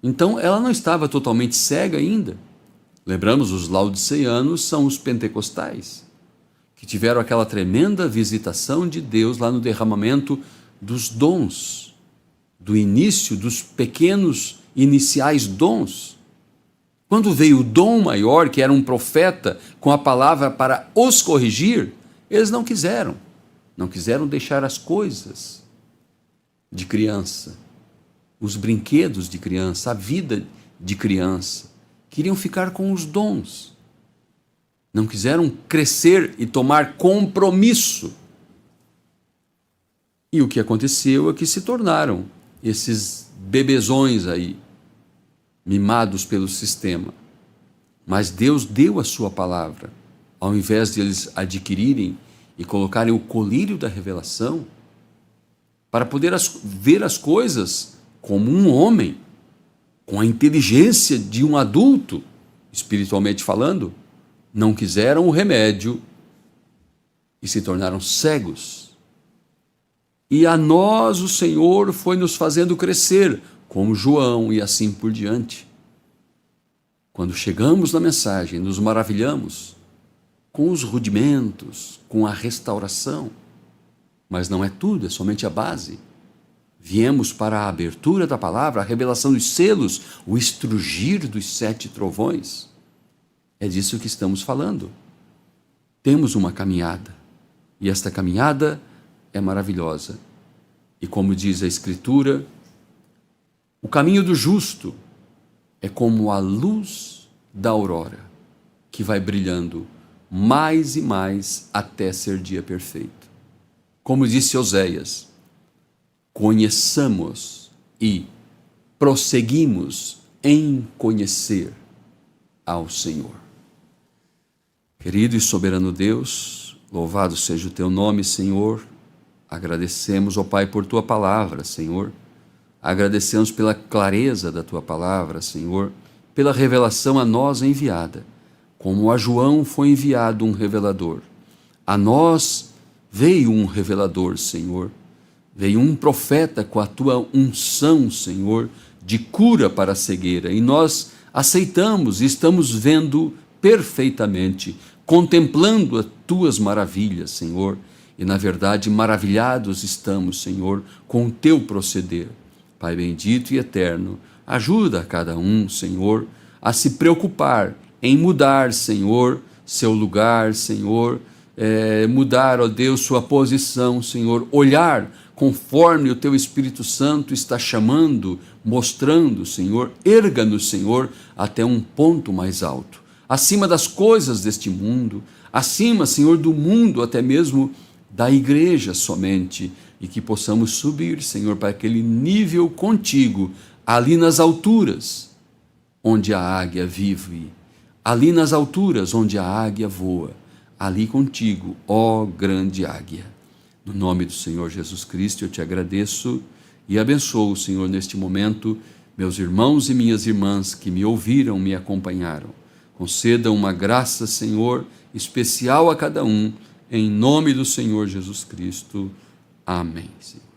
Então ela não estava totalmente cega ainda. Lembramos, os laodiceanos são os pentecostais, que tiveram aquela tremenda visitação de Deus lá no derramamento dos dons, do início dos pequenos iniciais dons. Quando veio o dom maior, que era um profeta com a palavra para os corrigir, eles não quiseram deixar as coisas de criança, os brinquedos de criança, a vida de criança. Queriam ficar com os dons. Não quiseram crescer e tomar compromisso. E o que aconteceu é que se tornaram esses bebezões aí, mimados pelo sistema. Mas Deus deu a sua palavra. Ao invés de eles adquirirem e colocarem o colírio da revelação, para poder ver as coisas como um homem, com a inteligência de um adulto, espiritualmente falando, não quiseram o remédio e se tornaram cegos. E a nós o Senhor foi nos fazendo crescer, como João e assim por diante. Quando chegamos na mensagem, nos maravilhamos com os rudimentos, com a restauração, mas não é tudo, é somente a base. Viemos para a abertura da palavra, a revelação dos selos, o estrugir dos 7 trovões. É disso que estamos falando. Temos uma caminhada, e esta caminhada é maravilhosa. E como diz a Escritura, O caminho do justo é como a luz da aurora, que vai brilhando mais e mais até ser dia perfeito. Como disse Oséias, conheçamos e prosseguimos em conhecer ao Senhor. Querido e soberano Deus, louvado seja o teu nome, Senhor. Agradecemos, ó Pai, por tua palavra, Senhor. Agradecemos pela clareza da tua palavra, Senhor, pela revelação a nós enviada. Como a João foi enviado um revelador, a nós veio um revelador, Senhor. Veio um profeta com a tua unção, Senhor, de cura para a cegueira. E nós aceitamos e estamos vendo perfeitamente, contemplando as tuas maravilhas, Senhor. E, na verdade, maravilhados estamos, Senhor, com o teu proceder. Pai bendito e eterno, ajuda a cada um, Senhor, a se preocupar em mudar, Senhor, seu lugar, Senhor, mudar, ó Deus, sua posição, Senhor, olhar conforme o teu Espírito Santo está chamando, mostrando, Senhor, erga-nos, Senhor, até um ponto mais alto, acima das coisas deste mundo, acima, Senhor, do mundo, até mesmo da igreja somente, e que possamos subir, Senhor, para aquele nível contigo, ali nas alturas, onde a águia vive, ali nas alturas, onde a águia voa, ali contigo, ó grande águia. No nome do Senhor Jesus Cristo, eu te agradeço e abençoo, Senhor, neste momento, meus irmãos e minhas irmãs que me ouviram, me acompanharam. Conceda uma graça, Senhor, especial a cada um, em nome do Senhor Jesus Cristo. Amém, Senhor.